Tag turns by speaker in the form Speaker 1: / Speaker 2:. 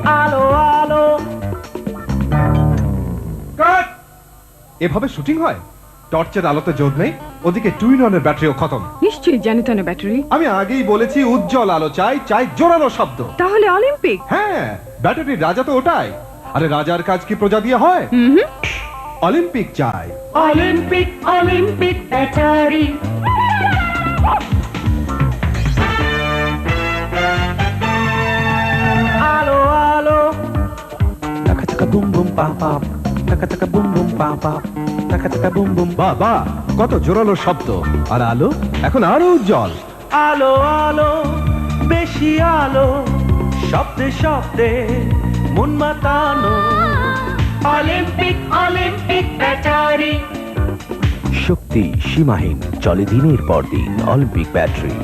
Speaker 1: আলো আলো।
Speaker 2: কাট! এভাবে শুটিং হয়? টর্চের আলোতে জোর নেই, ওদিকে টুইন অনের ব্যাটারিও খতম।
Speaker 3: নিশ্চয়ই জ্যানিটনের ব্যাটারি।
Speaker 2: আমি আগেই বলেছি উজ্জ্বল আলো চাই, চাই জোরালো শব্দ।
Speaker 3: তাহলে অলিম্পিক।
Speaker 2: হ্যাঁ, ব্যাটারির রাজা তো ওটাই। আরে রাজার কাজ কি প্রজা দিয়ে হয়? অলিম্পিক চাই।
Speaker 1: Olympic Olympic battery. আলো আলো।
Speaker 4: Taka taka boom boom pa pa. Taka taka boom boom pa pa. Taka taka boom boom.
Speaker 2: বাহ বাহ, কত জোরালো শব্দ। আর আলো এখন আরো উজ্জ্বল।
Speaker 1: আলো আলো, বেশি আলো, শব্দে শব্দে মন মাতানো। Olympic Olympic battery.
Speaker 4: শক্তি সীমাহীন, চলে দিনের পর দিন অলিম্পিক ব্যাটারি।